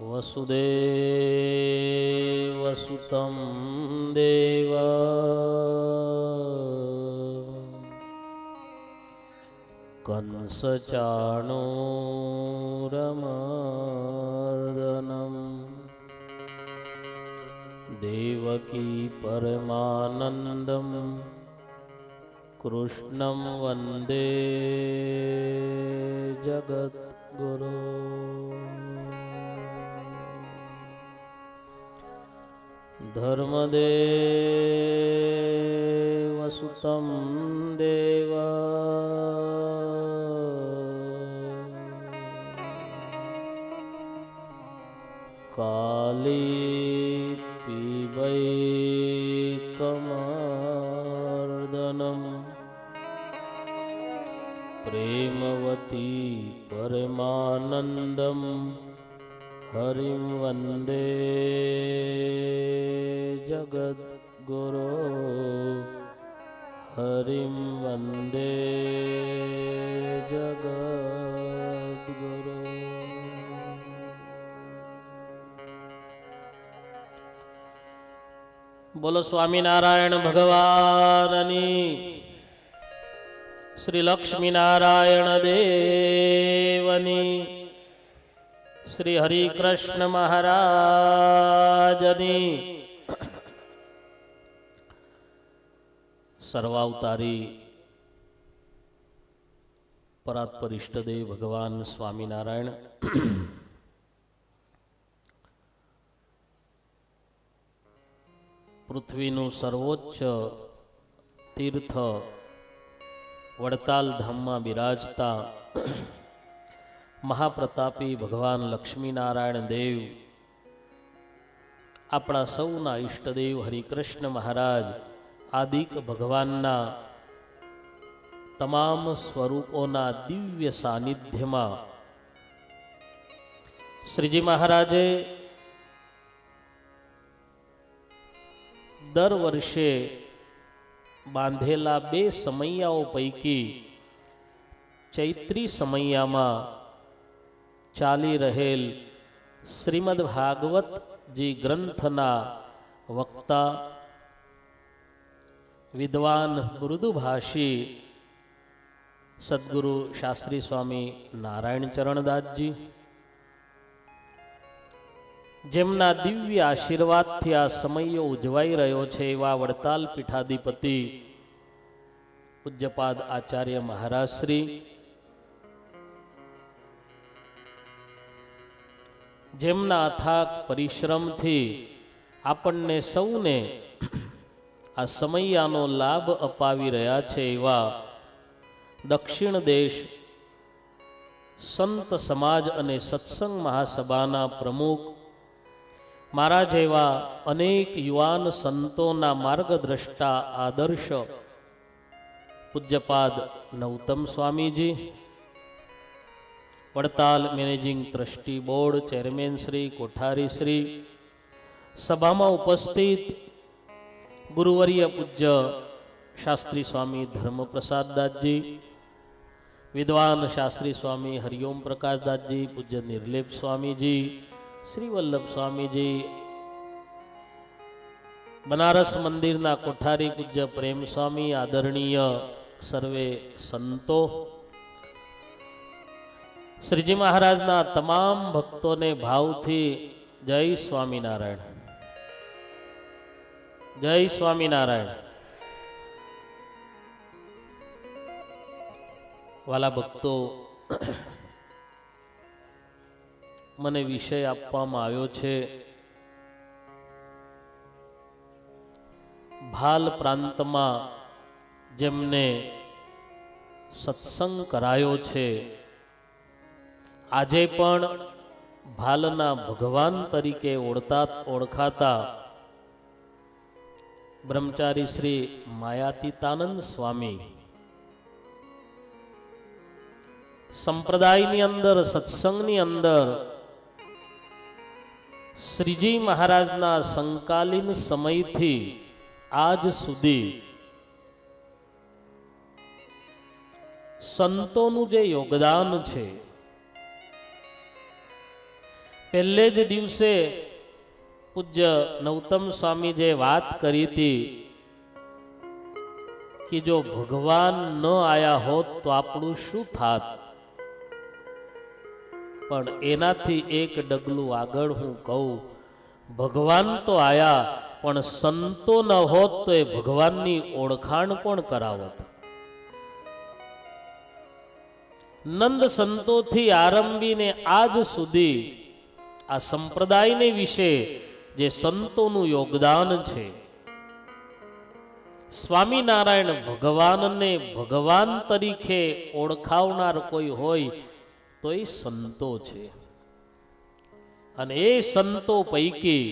वसुदेवसुतं देवा कंसचाणूरमर्दनं देवकी परमानन्दं कृष्णं वन्दे जगद्गुरो। धर्मदेवसुतं देवा कालीपिबैकमर्दनं प्रेमवती परमानन्दं हरिं वन्दे जगद्गुरो। हरिं वन्दे जगद्गुरो। बोलो स्वामीनारायण भगवाननी, श्री लक्ष्मीनारायण देवनी, श्री हरिकृष्ण महाराजनी। सर्वावतारी परात्पर इष्टदेव भगवान स्वामीनारायण पृथ्वीનું સર્વોચ્ચ તીર્થ વડતાલ ધામમાં બિરાજતા મહાપ્રતાપી ભગવાન લક્ષ્મીનારાયણ દેવ, આપણા સૌના ઈષ્ટદેવ હરિકૃષ્ણ મહારાજ આદિક ભગવાનના તમામ સ્વરૂપોના દિવ્ય સાનિધ્યમાં શ્રીજી મહારાજે દર વર્ષે બાંધેલા બે સમૈયાઓ પૈકી ચૈત્રી સમૈયામાં ચાલી રહેલ શ્રીમદ ભાગવતજી ગ્રંથના વક્તા વિદ્વાન મૃદુભાષી સદગુરુ શાસ્ત્રી સ્વામી નારાયણ ચરણદાસજી, જેમના દિવ્ય આશીર્વાદથી આ સમયો ઉજવાઈ રહ્યો છે એવા વડતાલ પીઠાધિપતિ પૂજ્યપાદ આચાર્ય મહારાજ શ્રી, જેમના અથાગ પરિશ્રમથી આપણને સૌને આ સમૈયાનો લાભ અપાવી રહ્યા છે એવા દક્ષિણ દેશ સંત સમાજ અને સત્સંગ મહાસભાના પ્રમુખ, મારા જેવા અનેક યુવાન સંતોના માર્ગદ્રષ્ટા આદર્શ પૂજ્યપાદ Nautam Swamiji, Vadtal managing trustee board chairman Shri Kothari Shri, સભામાં ઉપસ્થિત ગુરુવર્ય પૂજ્ય શાસ્ત્રી સ્વામી ધર્મપ્રસાદદાસજી, વિદ્વાન શાસ્ત્રી સ્વામી હરિઓમ પ્રકાશદાસજી, પૂજ્ય નિર્લેપ સ્વામીજી, શ્રી વલ્લભ સ્વામીજી, બનારસ મંદિરના કોઠારી પૂજ્ય પ્રેમ સ્વામી, આદરણીય સર્વે સંતો, શ્રીજી મહારાજના તમામ ભક્તોને ભાવથી જય સ્વામિનારાયણ, જય સ્વામિનારાયણ. વાલા ભક્તો, મને વિષય આપવામાં આવ્યો છે ભાલ પ્રાંતમાં જેમને સત્સંગ કરાયો છે, આજે પણ ભાલના ભગવાન તરીકે ઓળખાતા બ્રહ્મચારી શ્રી માયાતીતાનંદ સ્વામી સંપ્રદાયની અંદર, સત્સંગની અંદર શ્રીજી મહારાજના સંકાલીન સમયથી આજ સુધી સંતોનું જે યોગદાન છે પહેલે જ દિવસે પૂજ્ય નૌતમ સ્વામી જે વાત કરી હતી કે જો ભગવાન ન આયા હોત તો આપણું શું થાત, પણ એનાથી એક ડગલું આગળ હું કહું, ભગવાન તો આયા પણ સંતો ન હોત તો એ ભગવાનની ઓળખાણ કોણ કરાવત. નંદ સંતોથી આરંભીને આજ સુધી આ સંપ્રદાયને વિશે જે સંતોનું યોગદાન છે, સ્વામિનારાયણ ભગવાનને ભગવાન તરીકે ઓળખાવનાર કોઈ હોય તો એ સંતો છે. અને એ સંતો પૈકી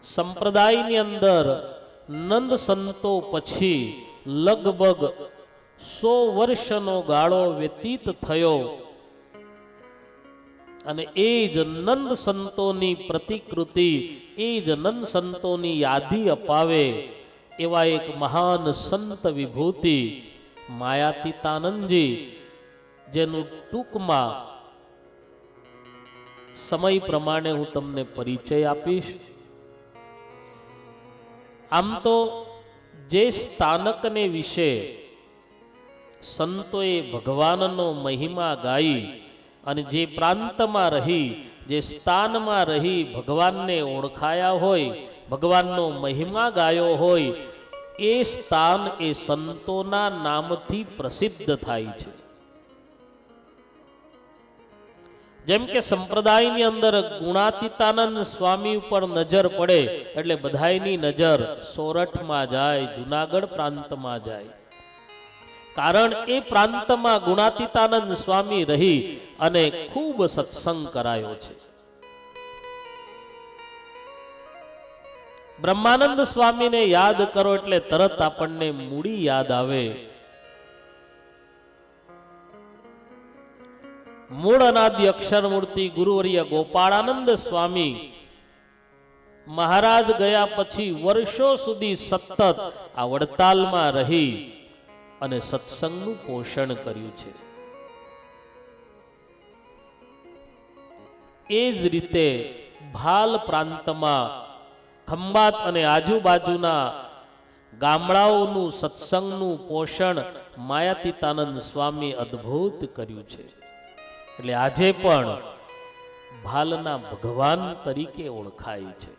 સંપ્રદાયની અંદર નંદ સંતો પછી લગભગ 100 વર્ષનો ગાળો વ્યતીત થયો અને એ જ નંદ સંતોની પ્રતિકૃતિ, એ જ નંદ સંતોની યાદી અપાવે એવા એક મહાન સંત વિભૂતિ માયાતીતાનંદજી, જેનું ટૂંકમાં સમય પ્રમાણે હું તમને પરિચય આપીશ. આમ તો જે સ્થાનકને વિશે સંતોએ ભગવાનનો મહિમા ગાઈ અને જે પ્રાંતમાં રહી, જે સ્થાનમાં રહી ભગવાનને ઓળખાયા હોય, ભગવાનનો મહિમા ગાયો હોય, એ સ્થાન એ સંતોના નામથી પ્રસિદ્ધ થાય છે. જેમ કે સંપ્રદાયની અંદર ગુણાતીતાનંદ સ્વામી ઉપર નજર પડે એટલે બધાયની નજર સોરઠમાં જાય, જુનાગઢ પ્રાંતમાં જાય. કારણ એ પ્રાંતમાં ગુણાતીતાનંદ સ્વામી રહી અને ખૂબ સત્સંગ કરાયો છે. બ્રહ્માનંદ સ્વામીને યાદ કરો એટલે તરત આપણને મૂડી યાદ આવે. મૂળ અનાદિ અક્ષર મૂર્તિ ગુરુવર્ય ગોપાળાનંદ સ્વામી મહારાજ ગયા પછી વર્ષો સુધી સતત આ વડતાલમાં રહી અને સત્સંગનું પોષણ કર્યું છે. એ જ રીતે ભાલ પ્રાંતમાં ખંભાત અને આજુબાજુના ગામડાઓનું સત્સંગનું પોષણ માયાતીતાનંદ સ્વામી અદ્ભુત કર્યું છે. એટલે આજે પણ ભાલના ભગવાન તરીકે ઓળખાય છે.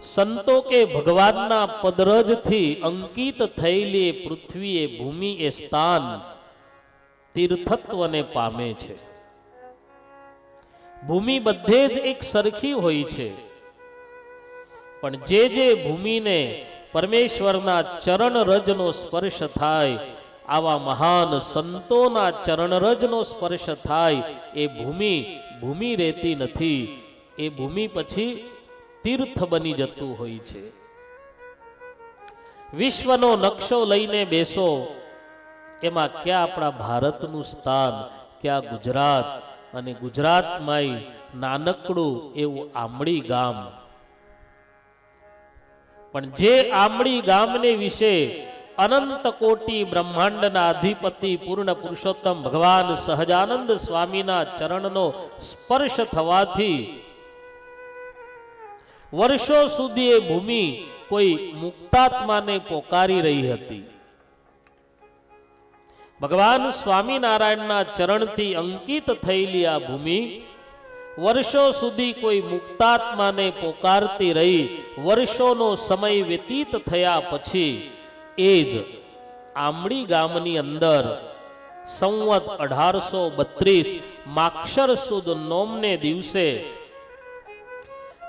સંતો કે ભગવાનના પદરજથી અંકિત થયેલી પૃથ્વી એ ભૂમિ એ સ્થાન તીર્થત્વને પામે છે. ભૂમિ બધે જ એક સરખી હોય છે, પણ જે ભૂમિને પરમેશ્વરના ચરણ રજનો સ્પર્શ થાય, આવા મહાન સંતોના ચરણરજનો સ્પર્શ થાય, એ ભૂમિ રહેતી નથી. એ ભૂમિ પછી તીર્થ બની જતું હોય છે. વિશ્વનો નકશો લઈને બેસો, એમાં ક્યાં આપણા ભારતનું સ્થાન, ક્યાં ગુજરાત, અને ગુજરાતમાંય નાનકડું એવું આંબળી ગામ. પણ જે આંબળી ગામને વિશે અનંત કોટી બ્રહ્માંડના અધિપતિ પૂર્ણ પુરુષોત્તમ ભગવાન સહજાનંદ સ્વામીના ચરણનો સ્પર્શ થવાથી વર્ષો સુધી એ ભૂમિ કોઈ મુક્તાત્માને પોકારી રહી હતી. ભગવાન સ્વામિનારાયણના ચરણથી અંકિત થયેલી આ ભૂમિ વર્ષો સુધી કોઈ મુક્તાત્માને પોકારતી રહી. વર્ષોનો સમય વ્યતીત થયા પછી એ જ આંબળી ગામની અંદર સંવત 1832 માક્ષર સુદ નોમને દિવસે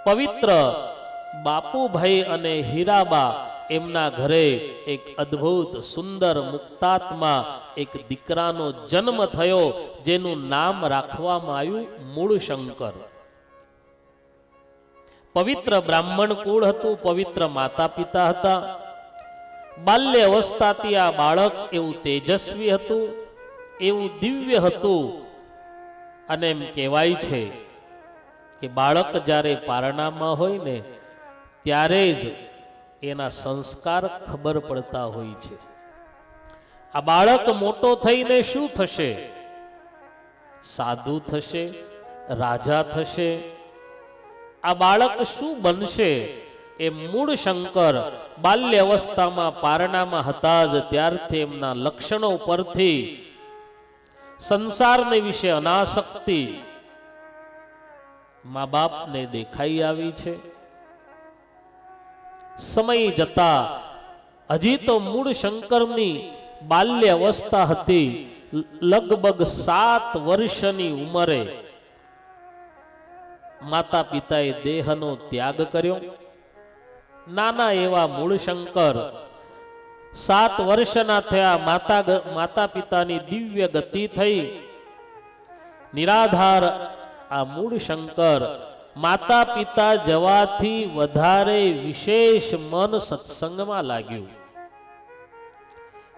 પવિત્ર બાપુભાઈ અને હીરાબા એમના ઘરે એક અદ્ભુત સુંદર મુક્તાત્મા એક દીકરાનો જન્મ થયો, જેનું નામ રાખવામાં આવ્યું મૂળશંકર. પવિત્ર બ્રાહ્મણ કુળ હતું, પવિત્ર માતા પિતા હતા. બાલ્ય અવસ્થાથી આ બાળક એવું તેજસ્વી હતું, એવું દિવ્ય હતું. અને એમ કહેવાય છે કે બાળક જ્યારે પારણામાં હોય ને ત્યારે જ એના સંસ્કાર ખબર પડતા હોય છે. આ બાળક મોટો થઈને શું થશે? સાધુ થશે, રાજા થશે. આ બાળક શું બનશે? એ મૂળ શંકર બાલ્ય અવસ્થામાં પારણામાં હતા જ ત્યારથી એમના લક્ષણો પરથી સંસારને વિશે અનાસક્તિ મા બાપને દેખાઈ આવી છે. સમય જતા હજી તો મૂળ શંકરની બાલ્ય અવસ્થા હતી. લગભગ 7 વર્ષની ઉંમરે માતા પિતાએ દેહનો ત્યાગ કર્યો. નાના એવા મૂળ શંકર 7 વર્ષના થયા. માતા પિતાની દિવ્ય ગતિ થઈ. નિરાધાર આ મૂળ શંકર માતા પિતા જવાથી વધારે વિશેષ મન સત્સંગમાં લાગ્યું.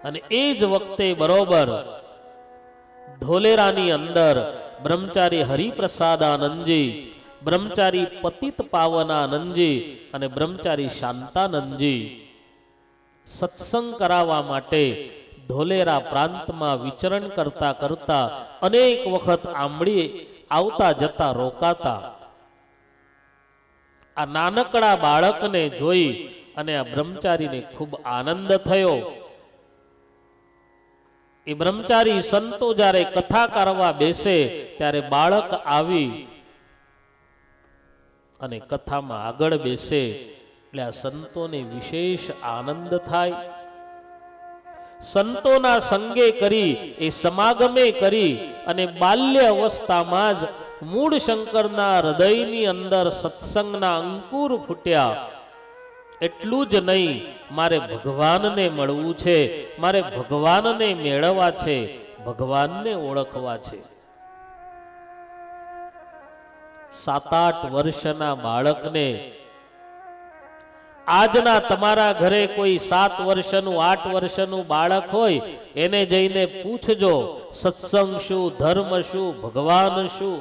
અને એ જ વખતે બરોબર ધોલેરાની અંદર બ્રહ્મચારી હરિપ્રસાદાનંદજી, બ્રહ્મચારી પતિત પાવનાનંદજી અને બ્રહ્મચારી શાંતાનંદજી સત્સંગ કરાવવા માટે ધોલેરા પ્રાંતમાં વિચરણ કરતા કરતા અનેક વખત આંબળી આવતા જતા રોકાતા. આ નાનકડા બાળકને જોઈ અને આ બ્રહ્મચારીને ખૂબ આનંદ થયો. એ બ્રહ્મચારી સંતો જ્યારે કથા કરવા બેસે ત્યારે બાળક આવી અને કથામાં આગળ બેસે એટલે આ સંતોને વિશેષ આનંદ થાય. સંતોના સંગે કરી, એ સમાગમે કરી અને બાલ્ય અવસ્થામાં જ મૂળ શંકરના હૃદયની અંદર સત્સંગના અંકુર ફૂટ્યા. એટલું જ નહીં, મારે ભગવાનને મળવું છે, મારે ભગવાનને મેળવવા છે, ભગવાનને ઓળખવા છે. 7-8 વર્ષના બાળકને આજના તમારા ઘરે કોઈ 7 વર્ષનું 8 વર્ષનું બાળક હોય, એને જઈને પૂછજો સત્સંગ શું, ધર્મ શું, ભગવાન શું.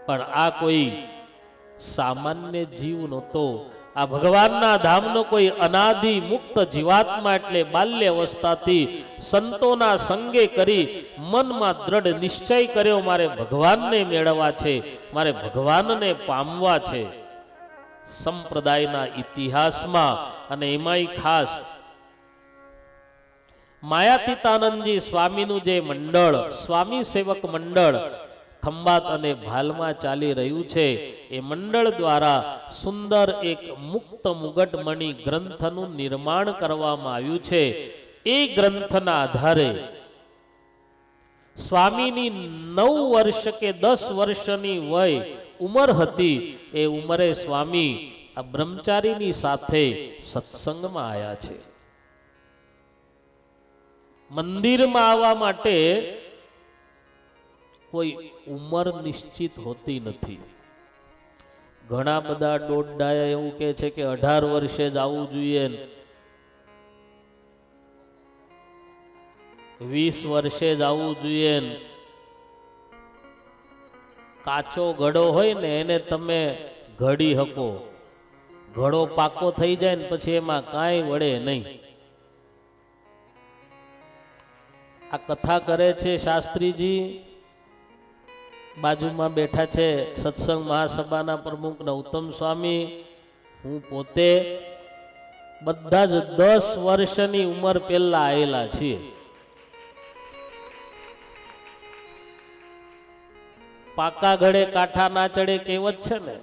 પણ આ કોઈ સામાન્ય જીવ નહોતો. આ ભગવાનના ધામનો કોઈ અનાદિ મુક્ત જીવાત્મા. એટલે બાલ્ય અવસ્થાથી સંતોના સંગે કરી મનમાં દ્રઢ નિશ્ચય કર્યો, મારે ભગવાનને મેળવવા છે, મારે ભગવાનને પામવા છે. સંપ્રદાયના ઇતિહાસમાં અને એમાંય ખાસ માયાતીતાનંદજી સ્વામીનું જે મંડળ, સ્વામી સેવક મંડળ ખંભાત અને ભાલમાં ચાલી રહ્યું છે, એ મંડળ દ્વારા સુંદર એક મુક્ત મુગટમણિ ગ્રંથનું નિર્માણ કરવામાં આવ્યું છે. એ ગ્રંથના આધારે સ્વામીની 9 વર્ષ કે 10 વર્ષની વય ઉંમર હતી. એ ઉંમરે સ્વામી આ બ્રહ્મચારીની સાથે સત્સંગમાં આવ્યા છે. મંદિરમાં આવવા માટે કોઈ ઉંમર નિશ્ચિત હોતી નથી. ઘણા બધા દોડડાયા એવું કહે છે કે 18 વર્ષે જ આવવું જોઈએ, 20 વર્ષે જ આવવું જોઈએ. કાચો ઘડો હોય ને એને તમે ઘડી શકો, ઘડો પાકો થઈ જાય ને પછી એમાં કાંઈ વળે નહીં. આ કથા કરે છે શાસ્ત્રીજી, બાજુમાં બેઠા છે સત્સંગ મહાસભાના પ્રમુખ નૌતમ સ્વામી, હું પોતે, બધા જ 10 વર્ષની ઉંમર પહેલા આવેલા છીએ. પાકા ઘડે કાંઠા ના ચડે કહેવત છે ને.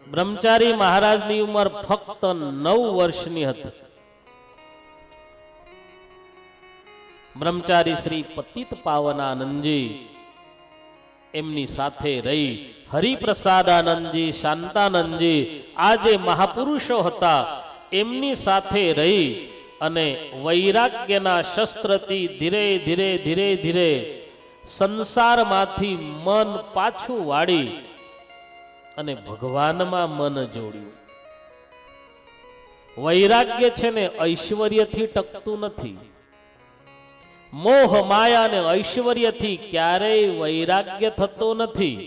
બ્રહ્મચારી મહારાજની ઉંમર ફક્ત 9 વર્ષની હતી. બ્રહ્મચારી શ્રી પતિત પાવનાનંદજી એમની સાથે રહી, હરિપ્રસાદાનંદજી, શાંતાનંદજી, આ જે મહાપુરુષો હતા એમની સાથે રહી અને વૈરાગ્યના શસ્ત્રથી ધીરે ધીરે ધીરે ધીરે સંસારમાંથી મન પાછું વાળી અને ભગવાનમાં મન જોડ્યું. વૈરાગ્ય છે ને ઐશ્વર્યથી ટકતું નથી. મોહ માયા અને ઐશ્વર્યથી ક્યારેય વૈરાગ્ય થતો નથી.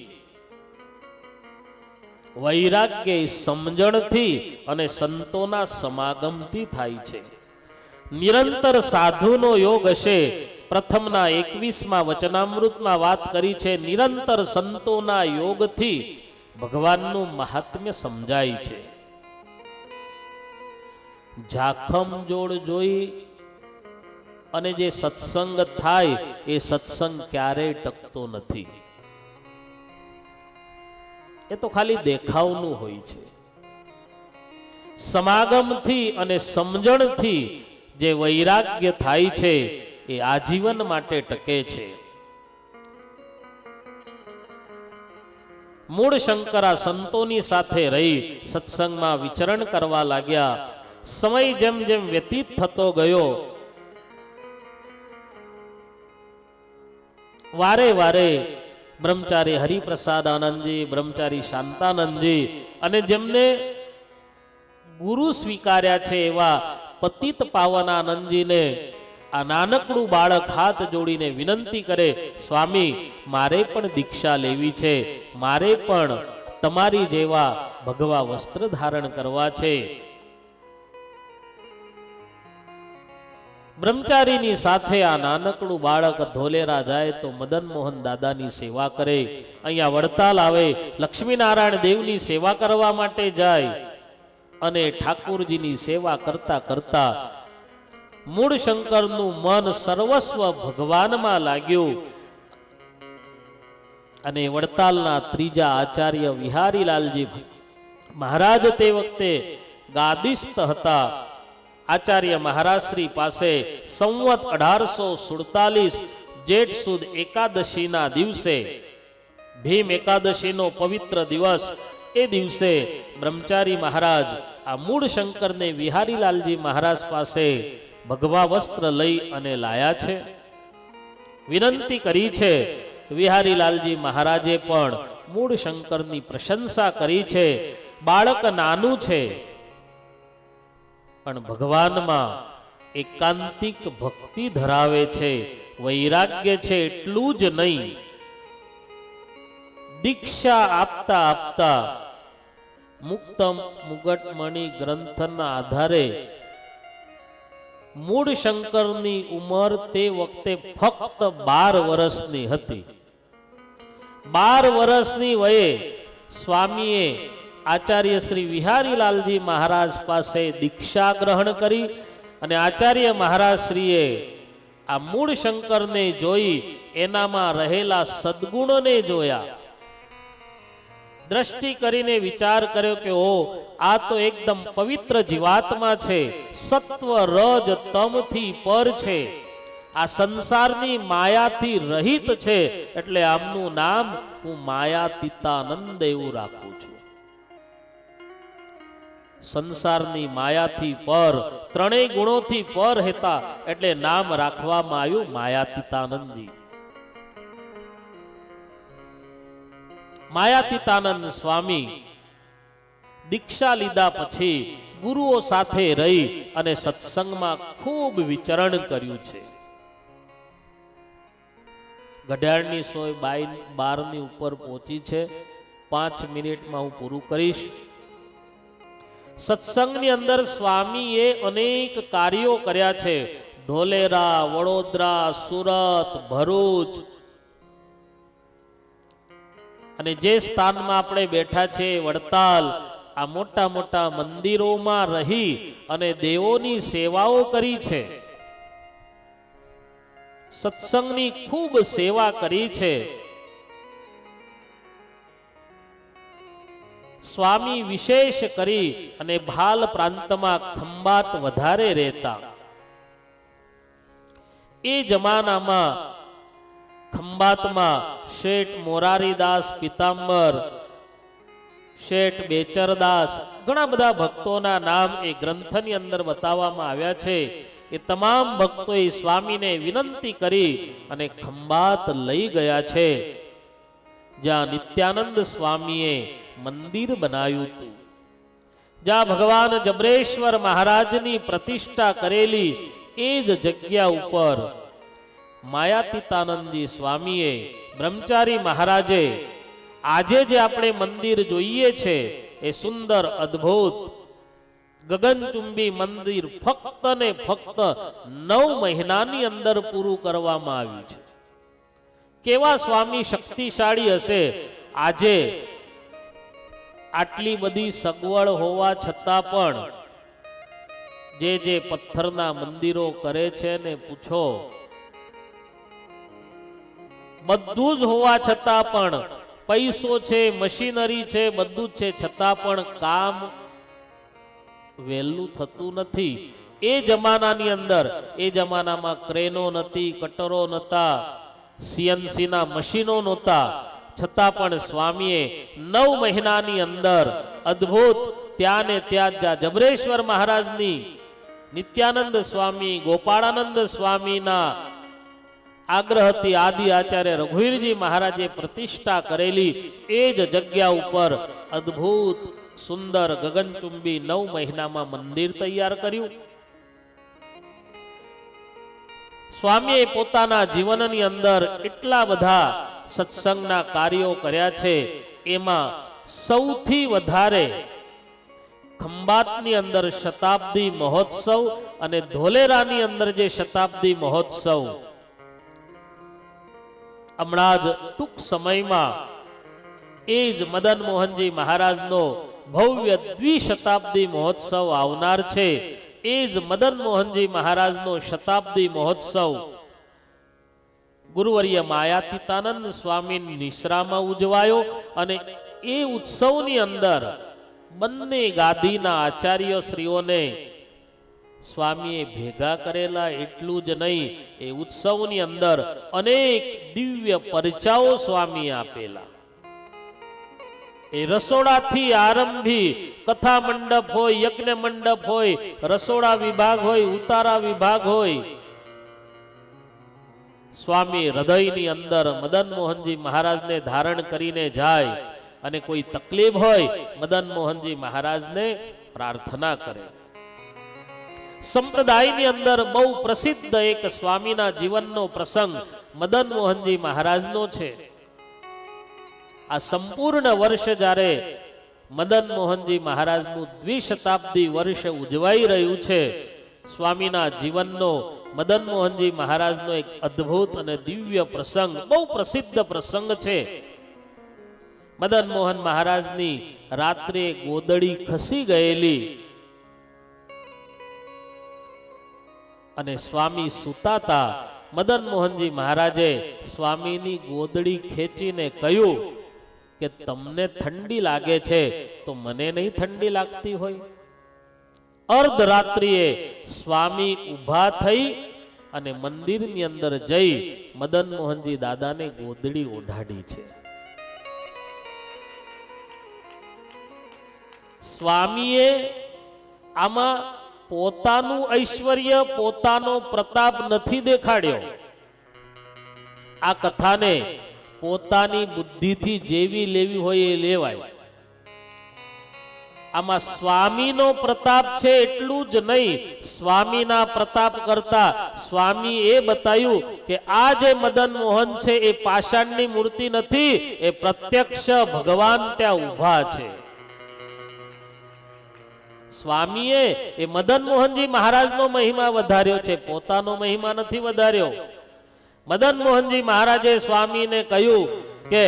વૈરાગ્ય સમજણથી અને સંતોના સમાગમથી થાય છે. નિરંતર સાધુનો યોગ હશે. પ્રથમના 21મા વચનામૃતમાં વાત કરી છે, નિરંતર સંતોના યોગથી ભગવાનનું મહાત્મ્ય સમજાય છે. ઝાખમ જોડ જોઈ અને જે સત્સંગ થાય એ સત્સંગ ક્યારેય ટકતો નથી. એ તો ખાલી દેખાવનું હોય છે. સમાગમથી અને સમજણથી જે વૈરાગ્ય થાય છે એ આજીવન માટે ટકે છે. મૂળ શંકરા સંતોની સાથે રહી સત્સંગમાં વિચરણ કરવા લાગ્યા. સમય જેમ જેમ વ્યતીત થતો ગયો, વારે વારે બ્રહ્મચારી હરિપ્રસાદ આનંદજી, બ્રહ્મચારી શાંતાનંદજી અને જેમને ગુરુ સ્વીકાર્યા છે એવા પતિત પાવનાનંદજીને આ નાનકડું બાળક હાથ જોડીને વિનંતી કરે, સ્વામી મારે પણ દીક્ષા લેવી છે, મારે પણ તમારી જેવા ભગવા વસ્ત્ર ધારણ કરવા છે. બ્રહ્મચારીની સાથે આ નાનકડું બાળક ધોલેરા જાય તો મદન મોહન દાદાની સેવા કરે. અહીંયા વડતાલ આવે, લક્ષ્મીનારાયણ દેવની સેવા કરવા માટે જાય અને ઠાકુરજીની સેવા કરતા કરતા મૂળ શંકરનું મન સર્વસ્વ ભગવાનમાં લાગ્યું. અને વડતાલના ત્રીજા આચાર્ય વિહારીલાલજી મહારાજ તે વખતે ગાદિસ્થ હતા. આચાર્ય મહારાજશ્રી પાસે સંવત 1847 જેઠ સુદ એકાદશીના દિવસે, ભીમ એકાદશીનો પવિત્ર દિવસ, એ દિવસે બ્રહ્મચારી મહારાજ આ મૂળ શંકરને વિહારીલાલજી મહારાજ પાસે ભગવા વસ્ત્ર લઈ અને લાયા છે. વિનંતી કરી છે. વિહારીલાલજી મહારાજે પણ મૂળ શંકરની પ્રશંસા કરી છે. બાળક નાનું છે પણ ભગવાનમાં એકાંતિક ભક્તિ ધરાવે છે, વૈરાગ્ય છે. એટલું જ નહીં, દીક્ષા આપતા આપતા મુક્ત મુગટમણિ ગ્રંથના આધારે મૂળ શંકરની ઉંમર તે વખતે ફક્ત 12 વર્ષની હતી. 12 વર્ષની વયે સ્વામીએ આચાર્ય શ્રી વિહારીલાલજી મહારાજ પાસે દીક્ષા ગ્રહણ કરી અને આચાર્ય મહારાજ શ્રીએ આ મૂળ શંકરને જોઈ એનામાં રહેલા સદગુણોને જોયા. દ્રષ્ટિ કરીને વિચાર કર્યો કે ઓ, આ તો એકદમ પવિત્ર જીવાત્મા છે, સત્વ રજ તમથી પર છે, આ સંસારની માયાથી રહિત છે, એટલે આમનું નામ હું માયાતીતાનંદ એવું રાખું છું. સંસારની માયાથી પર, ત્રણેય ગુણોથી પર હતા એટલે નામ રાખવામાં આવ્યું માયાતીતાનંદજી. માયાતીતાનંદ સ્વામી દીક્ષા લીધા પછી ગુરુઓ સાથે રહી અને સત્સંગમાં ખૂબ વિચરણ કર્યું છે. ઘડિયાળની સોય 12ની ઉપર પહોંચી છે. 5 મિનિટમાં હું પૂરું કરીશ. સત્સંગની અંદર સ્વામીએ અનેક કાર્યો કર્યા છે. ધોલેરા, વડોદરા, સુરત, ભરૂચ અને જે સ્થાનમાં આપણે બેઠા છે વડતાલ, આ મોટા મોટા મંદિરોમાં રહી અને દેવોની સેવાઓ કરી છે. સત્સંગની ખૂબ સેવા કરી છે. સ્વામી વિશેષ કરી અને ભાલ પ્રાંતમાં ખંભાત વધારે રહેતા. એ જમાનામાં ખંભાતમાં શેઠ મોરારીદાસ પિતાંબર, શેઠ બેચરદાસ, ઘણા બધા ભક્તોના નામ એ ગ્રંથની અંદર બતાવવામાં આવ્યા છે. એ તમામ ભક્તોએ સ્વામીને વિનંતી કરી અને ખંભાત લઈ ગયા છે, જ્યાં નિત્યાનંદ સ્વામીએ મંદિર બનાવ્યું હતું. જ્યાં ભગવાન જબરેશ્વર મહારાજની પ્રતિષ્ઠા કરેલી એ જ જગ્યા ઉપર માયાતીતાનંદજી સ્વામીએ, બ્રહ્મચારી મહારાજે આજે જે આપણે મંદિર જોઈએ છે એ સુંદર અદ્ભુત ગગનચુંબી મંદિર ફક્ત ને ફક્ત 9 મહિનાની અંદર પૂરું કરવામાં આવ્યું છે. કેવા સ્વામી શક્તિશાળી હશે. આજે આટલી બધી સગવડ હોવા છતાં પણ જે પથ્થરના મંદિરો કરે છે ને પૂછો, બધું જ હોવા છતાં પણ પૈસો છે, મશીનરી છે, બધું જ છે, છતાં પણ કામ વહેલું થતું નથી. એ જમાનાની અંદર, એ જમાનામાં ક્રેનો નથી, કટરો નહોતા, CNC ના મશીનો નહોતા, છતાં પણ સ્વામીએ 9 મહિનાની અંદર અદ્ભુત ત્યાં ને ત્યાં જબરેશ્વર મહારાજની, નિત્યાનંદ સ્વામી, ગોપાળાનંદ સ્વામીના આગ્રહથી આદિ આચાર્ય રઘુવીરજી મહારાજે પ્રતિષ્ઠા કરેલી એ જ જગ્યા ઉપર અદ્ભુત સુંદર ગગનચુંબી 9 મહિનામાં મંદિર તૈયાર કર્યું. સ્વામીએ પોતાના જીવનની અંદર એટલા બધા સત્સંગના કાર્યો કર્યા છે. એમાં સૌથી વધારે ખંભાતની અંદર શતાબ્દી મહોત્સવ અને ધોલેરાની અંદર જે શતાબ્દી મહોત્સવ હમણાં જ ટૂંક સમયમાં એ જ મદન મોહનજી મહારાજનો ભવ્ય દ્વિશતાબ્દી મહોત્સવ આવનાર છે. એ જ મદન મોહનજી મહારાજનો શતાબ્દી મહોત્સવ ગુરુવર્ય માયાતીતાનંદ સ્વામીની નિશ્રામાં ઉજવાયો અને એ ઉત્સવની અંદર બંને ગાદીના આચાર્ય શ્રીઓને સ્વામીએ ભેગા કરેલા. એટલું જ નહીં, એ ઉત્સવની અંદર અનેક દિવ્ય પરચાઓ સ્વામીએ આપેલા. એ રસોડાથી આરંભી કથા મંડપ હોય, યજ્ઞ મંડપ હોય, રસોડા વિભાગ હોય, ઉતારા વિભાગ હોય, સ્વામી હૃદયની અંદર મદન મોહનજી મહારાજને ધારણ કરીને જાય અને કોઈ તકલીફ હોય મદન મોહનજી મહારાજને પ્રાર્થના કરે. સંપ્રદાયની અંદર બહુ પ્રસિદ્ધ એક સ્વામીના જીવનનો પ્રસંગ મદન મોહનજી મહારાજનો છે. આ સંપૂર્ણ વર્ષ જ્યારે મદન મોહનજી મહારાજનું દ્વિશતાબ્દી વર્ષ ઉજવાઈ રહ્યું છે, સ્વામીના જીવનનો મદન મોહનજી મહારાજનો એક અદ્ભુત અને દિવ્ય પ્રસંગ, બહુ પ્રસિદ્ધ પ્રસંગ છે. મદન મોહન મહારાજની રાત્રે ગોદડી ખસી ગયેલી અને સ્વામી સુતાતા. મદન મોહનજી મહારાજે સ્વામીની ગોદડી ખેંચીને કહ્યું કે તમને ઠંડી લાગે છે તો મને નહીં ઠંડી લાગતી હોય? અર્ધરાત્રિએ સ્વામી ઊભા થઈ અને મંદિરની અંદર જઈ મદન મોહનજી દાદાને ગોદડી ઓઢાડી છે. સ્વામીએ આમાં પોતાનું ઐશ્વર્ય, પોતાનો પ્રતાપ નથી દેખાડ્યો. આ કથાને પોતાની બુદ્ધિથી જેવી લેવી હોય એ લેવાય. આમાં સ્વામીનો પ્રતાપ છે એટલું જ નહીં, સ્વામીના પ્રતાપ કરતા સ્વામી એ બતાવ્યું કે આ જે મદન મોહન છે એ પાષાણની મૂર્તિ નથી, એ પ્રત્યક્ષ ભગવાન ત્યાં ઊભા છે. સ્વામીએ એ મદન મોહનજી મહારાજનો મહિમા વધાર્યો છે, પોતાનો મહિમા નથી વધાર્યો. મદન મોહનજી મહારાજે સ્વામીને કહ્યું કે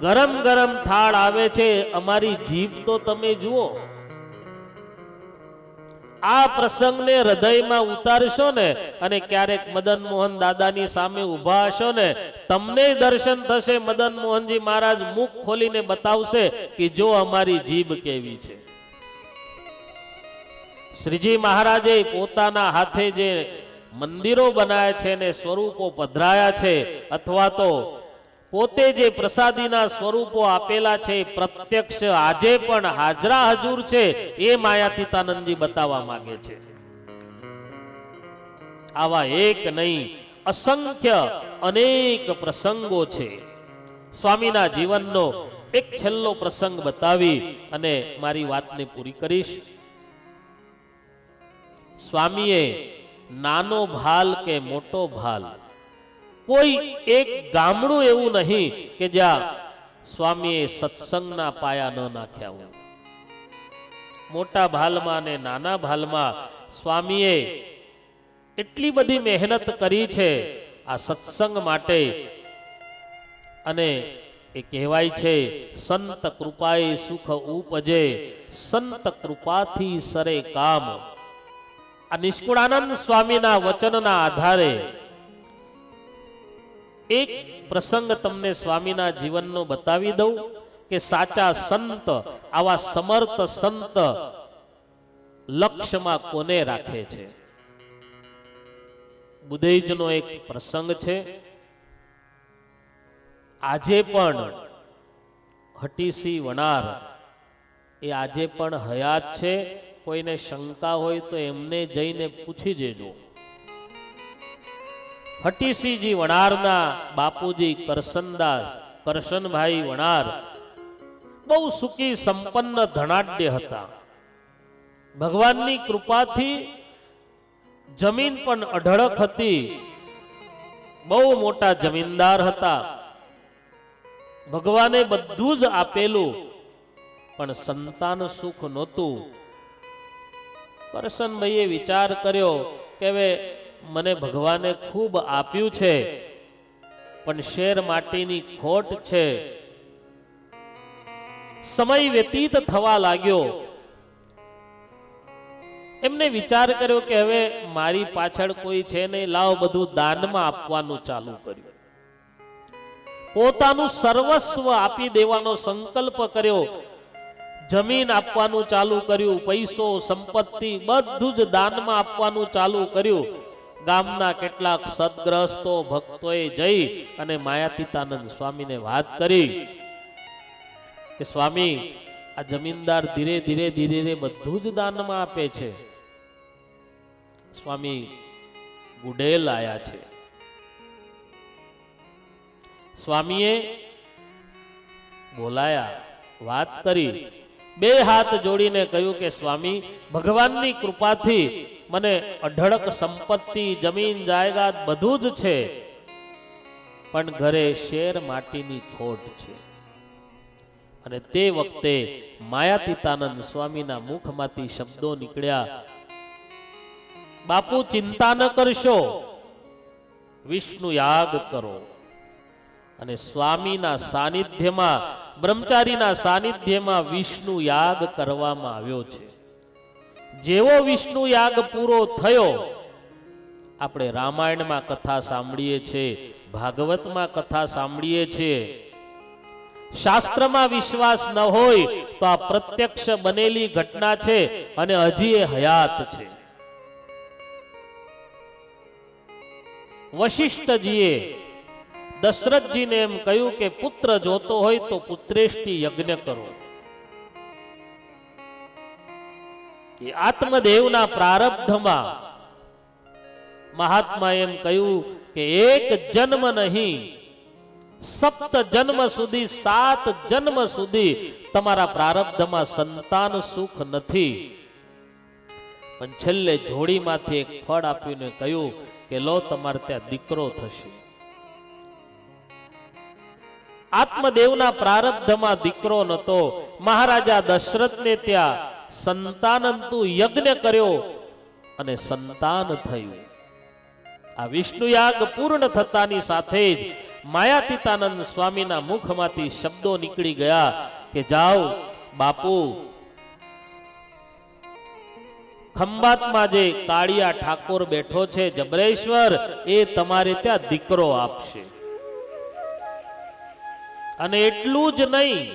ગરમ ગરમ થાળ આવે છે, અમારી જીભ તો તમે જુઓ. આ પ્રસંગને હૃદયમાં ઉતારશો ને અને ક્યારેક મદન મોહન દાદાની સામે ઊભા હશો ને, તમને દર્શન થશે. મદન મોહનજી મહારાજ મુખ ખોલીને બતાવશે કે જો અમારી જીભ કેવી છે. શ્રીજી મહારાજે પોતાના હાથે જે મંદિરો બનાવ્યા છે ને સ્વરૂપો પધરાયા છે, અથવા તો પોતે જે પ્રસાદીના સ્વરૂપો આપેલા છે, પ્રત્યક્ષ આજે પણ હાજરા હજુર છે, એ માયાતીતાનંદજી બતાવવા માંગે છે. આવા એક નહીં, અસંખ્ય અનેક પ્રસંગો છે. સ્વામીના જીવનનો એક છેલ્લો પ્રસંગ બતાવી અને મારી વાતને પૂરી કરીશ. સ્વામીએ નાનો ભાલ કે મોટો ભાલ, કોઈ એક ગામડું એવું નહીં કે જ્યાં સ્વામીએ સત્સંગના પાયા ન નાખ્યા હોય. મોટા ભાલમાં અને નાના ભાલમાં સ્વામીએ એટલી બધી મહેનત કરી છે આ સત્સંગ માટે. અને એ કહેવાય છે, સંત કૃપાએ સુખ ઉપજે, સંત કૃપાથી સરે કામ. આ નિષ્કુળાનંદ સ્વામીના વચનના આધારે એક પ્રસંગ તમને સ્વામીના જીવનનો બતાવી દઉં કે સાચા સંત, આવા સમર્થ સંત લક્ષ્યમાં કોને રાખે છે. બુધેજનો એક પ્રસંગ છે. આજે પણ હટીસી વણાર એ આજે પણ હયાત છે. કોઈને શંકા હોય તો એમને જઈને પૂછી જેજો. હટીસીજી વણારના બાપુજી કરશનદાસ, કરશનભાઈ વણાર બહુ સુખી સંપન્ન ધનાઢ્ય હતા. ભગવાનની કૃપાથી જમીન પણ અઢળક હતી. બહુ મોટા જમીનદાર હતા. ભગવાને બધું જ આપેલું, પણ સંતાન સુખ નહોતું. કરશનભાઈએ વિચાર કર્યો કે હવે મને ભગવાને ખૂબ આપ્યું છે, પણ શેર માટીની ખોટ છે. સમય વ્યતીત થવા લાગ્યો. એમને વિચાર કર્યો કે હવે મારી પાછળ કોઈ છે નહીં, લાવ બધું દાનમાં આપવાનું ચાલુ કર્યું. પોતાનું સર્વસ્વ આપી દેવાનો સંકલ્પ કર્યો. જમીન આપવાનું ચાલુ કર્યું, પૈસો સંપત્તિ બધું જ દાનમાં આપવાનું ચાલુ કર્યું. ગામના કેટલાક સદગ્રસ્તો ભક્તોએ જઈ અને માયાતીતાનંદ સ્વામીને વાત કરી કે સ્વામી, આ જમીનદાર ધીરે ધીરે ધીરે ધીરે બધું જ દાનમાં આપે છે. સ્વામી ગુડેલ આયા છે. સ્વામીએ બોલાયા, વાત કરી, બે હાથ જોડીને કહ્યું કે સ્વામી, ભગવાનની કૃપાથી મને અઢળક સંપત્તિ, જમીન જાયદાદ બધું જ છે, પણ ઘરે શેર માટીની ખોટ છે. અને તે વખતે માયાતીતાનંદ સ્વામીના મુખમાંથી શબ્દો નીકળ્યા, બાપુ ચિંતા ન કરશો, વિષ્ણુ યાગ કરો. અને સ્વામીના સાનિધ્યમાં, બ્રહ્મચારીના સાનિધ્યમાં વિષ્ણુ યાગ કરવામાં આવ્યો છે. જેવો વિષ્ણુ યાગ પૂરો થયો, આપણે રામાયણમાં કથા સાંભળીએ છીએ, ભાગવતમાં કથા સાંભળીએ છીએ. શાસ્ત્રમાં વિશ્વાસ ન હોય તો આ પ્રત્યક્ષ બનેલી ઘટના છે અને હજી એ હયાત છે. વશિષ્ઠજીએ દશરથજીને એમ કહ્યું કે પુત્ર જોતો હોય તો પુત્રેષ્ટિ યજ્ઞ કરો. એ આત્મદેવના પ્રારબ્ધમાં મહાત્મા એમ કહ્યું કે એક જન્મ નહીં, 7 જન્મ સુધી, 7 જન્મ સુધી તમારા પ્રારબ્ધમાં સંતાન સુખ નથી. પણ છેલ્લે જોડીમાંથી એક ફળ આપ્યું ને કહ્યું કે લો, તમારે ત્યાં દીકરો થશે. આત્મદેવના પ્રારબ્ધમાં દીકરો નતો. મહારાજા દશરથને ત્યાં સંતાનંતુ યજ્ઞ કર્યો અને સંતાન થયું. આ વિષ્ણુ યાગ પૂર્ણ થતાની સાથે જ માયાતીતાનંદ સ્વામીના મુખમાંથી શબ્દો નીકળી ગયા કે જાઓ બાપુ, ખંભાતમાં જે કાળિયા ઠાકોર બેઠો છે જબરેશ્વર, એ તમારે ત્યાં દીકરો આપશે. અને એટલું જ નહીં,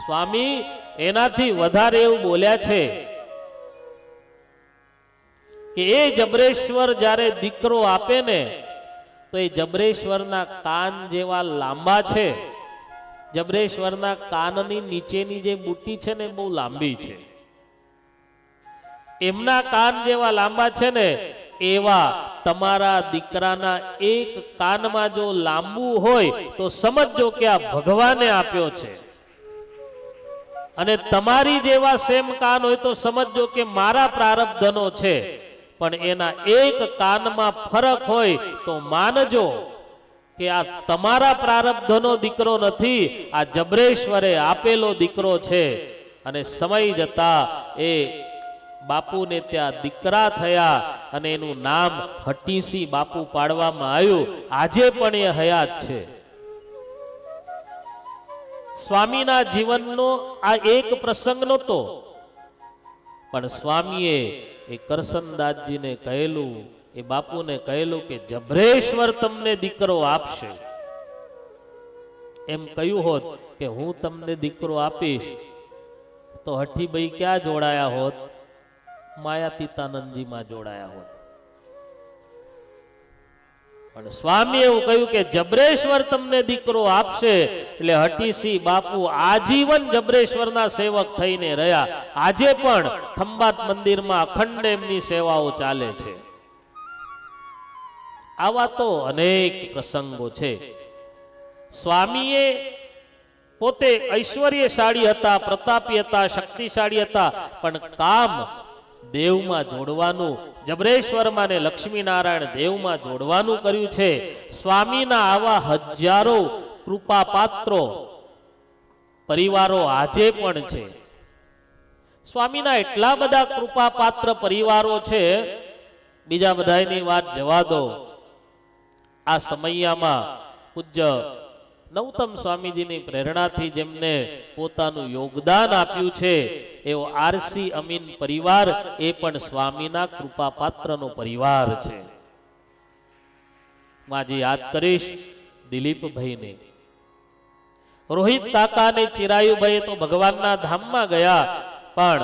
સ્વામી એનાથી વધારે એવું બોલ્યા છે કે એ જબરેશ્વર જ્યારે દીકરો આપે ને તો એ જબરેશ્વરના કાન જેવા લાંબા છે. જબરેશ્વરના કાનની નીચેની જે બુટ્ટી છે ને બહુ લાંબી છે. એમના કાન જેવા લાંબા છે ને એવા તમારા દીકરાના એક કાનમાં જો લાંબુ હોય તો સમજજો કે આ ભગવાને આપ્યો છે. અને તમારી જેવા સેમ કાન હોય તો સમજજો કે મારા પ્રારબ્ધનો છે. પણ એના એક કાનમાં ફરક હોય તો માનજો કે આ તમારા પ્રારબ્ધનો દીકરો નથી, આ જબરેશ્વરે આપેલો દીકરો છે. અને સમય જતા એ બાપુને ત્યાં દીકરા થયા અને એનું નામ હટીસી બાપુ પાડવામાં આવ્યું. આજે પણ એ હયાત છે. સ્વામીના જીવનનો આ એક પ્રસંગ નહોતો, પણ સ્વામીએ એ કરસનદાસજીને કહેલું, એ બાપુને કહેલું કે જબરેશ્વર તમને દીકરો આપશે. એમ કહ્યું હોત કે હું તમને દીકરો આપીશ તો હઠીભાઈ ક્યાં જોડાયા હોત? માયાતીતાનંદજીમાં જોડાયા હોત. પણ સ્વામી એવું કહ્યું કે જબરેશ્વર તમને દીકરો આપશે. એટલે હઠીસી બાપુ આજીવન જબરેશ્વરના સેવક થઈને રહ્યા. આજે પણ ખંભાત મંદિરમાં અખંડ એમની સેવાઓ ચાલે છે. આવા તો અનેક પ્રસંગો છે. સ્વામીએ પોતે ઐશ્વર્યશાળી હતા, પ્રતાપી હતા, શક્તિશાળી હતા, પણ કામ દેવમાં જોડવાનું, જબરેશ્વરમાં ને લક્ષ્મીનારાયણ દેવમાં જોડવાનું કર્યું છે. સ્વામીના આવા હજારો કૃપાપાત્રો પરિવારો આજે પણ છે. સ્વામીના એટલા બધા કૃપાપાત્ર પરિવારો છે, બીજા બધાની વાત જવા દો. આ સમયમાં પૂજ્ય નૌતમ સ્વામીજીની પ્રેરણાથી જેમને પોતાનું યોગદાન આપ્યું છે એવો આરસી અમીન પરિવાર એ પણ સ્વામીના કૃપાપાત્રનો પરિવાર છે. માજી યાદ કરીશ દિલીપભાઈને. રોહિત કાકાને ચિરાયુભાઈ તો ભગવાનના ધામમાં ગયા, પણ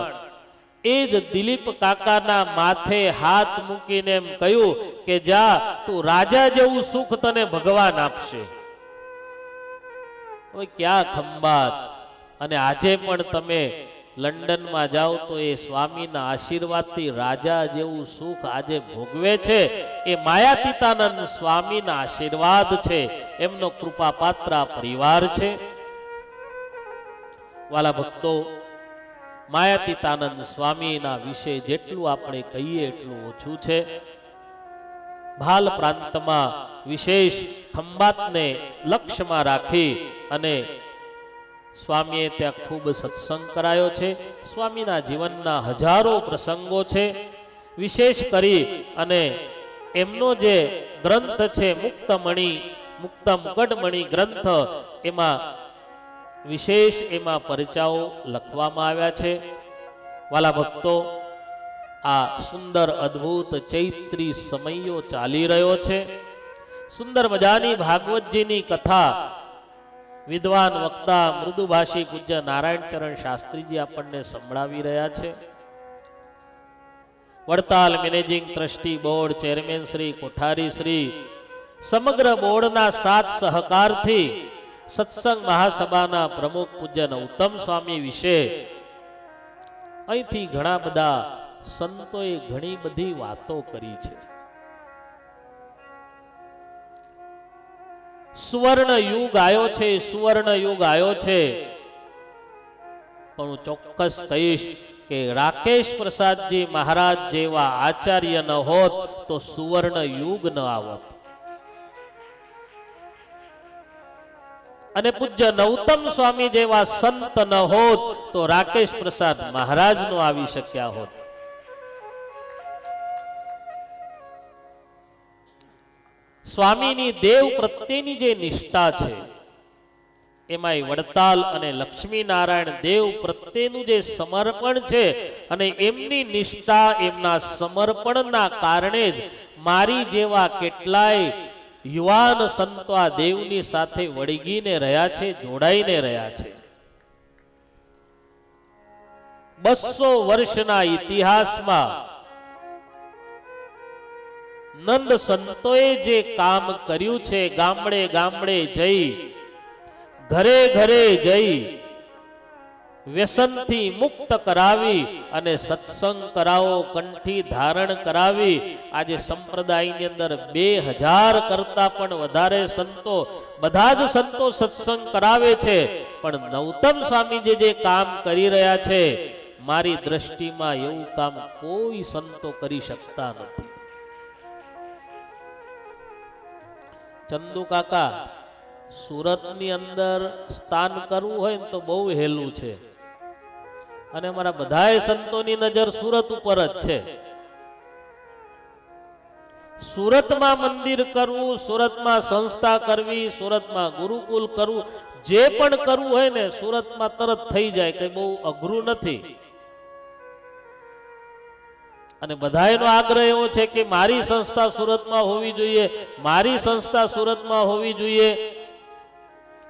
એ જ દિલીપ કાકાના માથે હાથ મૂકીને એમ કહ્યું કે જા, તું રાજા જેવું સુખ તને ભગવાન આપશે. હવે ક્યાં ખંભાત, અને આજે પણ તમે લંડનમાં જાઓ તો એ સ્વામીના આશીર્વાદથી રાજા જેવું સુખ આજે ભોગવે છે. એ માયાતીતાનંદ સ્વામીના આશીર્વાદ છે, એમનો કૃપાપાત્ર પરિવાર છે. વાલા ભક્તો, માયાતીતાનંદ સ્વામીના વિશે જેટલું આપણે કહીએ એટલું ઓછું છે. ભાલ પ્રાંતમાં વિશેષ ખંભાતને લક્ષ્યમાં રાખી અને સ્વામીએ ત્યાં ખૂબ સત્સંગ કરાયો છે. સ્વામીના જીવનના હજારો પ્રસંગો છે. વિશેષ કરી અને એમનો જે ગ્રંથ છે મુક્ત મુકડમણી ગ્રંથ, એમાં વિશેષ એમાં પરચાઓ લખવામાં આવ્યા છે. વાલા ભક્તો, આ સુંદર અદ્ભુત ચૈત્રી સમયો ચાલી રહ્યો છે. સુંદર મજાની ભાગવતજીની કથા વિદ્વાન વક્તા મૃદુભાષી પૂજ્ય નારાયણ ચરણ શાસ્ત્રીજી આપણને સંભળાવી રહ્યા છે. Vadtal managing trustee board chairman Shri Kothari Shri સમગ્ર બોર્ડના સાથ સહકારથી સત્સંગ મહાસભાના પ્રમુખ પૂજ્ય નૌતમ સ્વામી વિશે અહીંથી ઘણા બધા સંતોએ ઘણી બધી વાતો કરી છે. સુવર્ણ યુગ આવ્યો છે, સુવર્ણ યુગ આવ્યો છે, પણ હું ચોક્કસ કહીશ કે રાકેશ પ્રસાદજી મહારાજ જેવા આચાર્ય ન હોત તો સુવર્ણ યુગ ન આવત. અને પૂજ્ય નૌતમ સ્વામી જેવા સંત ન હોત તો રાકેશ પ્રસાદ મહારાજ નો આવી શક્યા હોત. સ્વામીની દેવ પ્રત્યેની જે નિષ્ઠા છે, એમાંય વડતાલ અને લક્ષ્મીનારાયણ દેવ પ્રત્યેનું જે સમર્પણ છે, અને એમની નિષ્ઠા, એમના સમર્પણના કારણે જ મારી જેવા કેટલાય યુવાન સંતો આ દેવની સાથે વળગીને રહ્યા છે, જોડાઈને રહ્યા છે. 200 વર્ષના ઇતિહાસમાં નંદ સંતોએ જે કામ કર્યું છે, ગામડે ગામડે જઈ, ઘરે ઘરે જઈ, વ્યસનથી મુક્ત કરાવી અને સત્સંગ કરાવો, કંઠી ધારણ કરાવી. આજે સંપ્રદાયની અંદર 2000 કરતા પણ વધારે સંતો, બધા જ સંતો સત્સંગ કરાવે છે. પણ નૌતમ સ્વામીજી જે કામ કરી રહ્યા છે, મારી દ્રષ્ટિમાં એવું કામ કોઈ સંતો કરી શકતા નથી. ચંદુ કાકા, સુરતની અંદર સ્થાન કરવું હોય ને તો બહુ હેલું છે, અને અમારા બધાય સંતોની નજર સુરત ઉપર જ છે. સુરતમાં મંદિર કરવું, સુરતમાં સંસ્થા કરવી, સુરતમાં ગુરુકુલ કરવું, જે પણ કરવું હોય ને સુરતમાં તરત થઈ જાય, કઈ બહુ અઘરું નથી. અને બધાયનો આગ્રહ એવો છે કે મારી સંસ્થા સુરતમાં હોવી જોઈએ, મારી સંસ્થા સુરતમાં હોવી જોઈએ.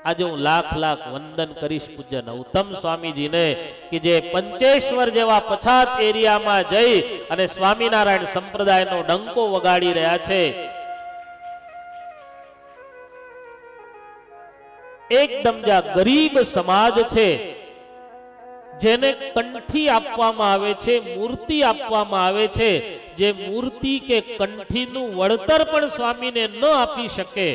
આજે હું લાખ લાખ વંદન કરીશ પૂજ્ય નૌતમ સ્વામીજીને કે જે પંચેશ્વર જેવા પછાત એરિયામાં જઈ અને સ્વામિનારાયણ સંપ્રદાયનો ડંકો વગાડી રહ્યા છે. એકદમ જ્યાં ગરીબ સમાજ છે, જેને કંઠી આપવામાં આવે છે, મૂર્તિ આપવામાં આવે છે, જે મૂર્તિ કે કંઠીનું વળતર પણ સ્વામીને ન આપી શકે,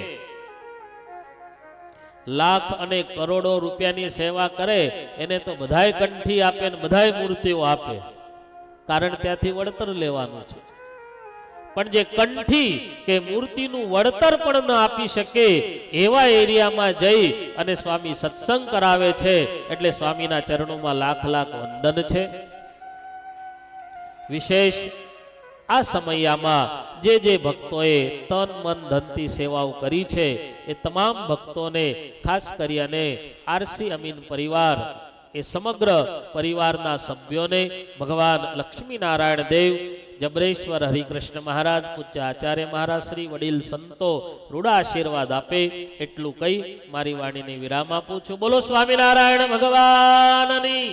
લાખ અને કરોડો રૂપિયાની સેવા કરે એને તો બધાય કંઠી આપે ને બધાય મૂર્તિઓ આપે, કારણ ત્યાંથી વળતર લેવાનું છે. પણ જે કંઠી કે મૂર્તિનું વળતર પણ ન આપી શકે એવા એરિયામાં જઈ અને સ્વામી સત્સંગ કરાવે છે, એટલે સ્વામીના ચરણોમાં લાખ લાખ વંદન છે. વિશેષ આ સમયમાં જે ભક્તોએ તન મન ધનથી સેવાઓ કરી છે એ તમામ ભક્તોને, ખાસ કરીને આરસી અમીન પરિવાર, એ સમગ્ર પરિવારના સભ્યોને ભગવાન લક્ષ્મીનારાયણ દેવ, જબરેશ્વર હરિકૃષ્ણ મહારાજ, પૂજ્ય આચાર્ય મહારાજ શ્રી, વડીલ સંતો રૂડા આશીર્વાદ આપે, એટલું કહી મારી વાણીને વિરામ આપું છું. બોલો સ્વામિનારાયણ ભગવાનની.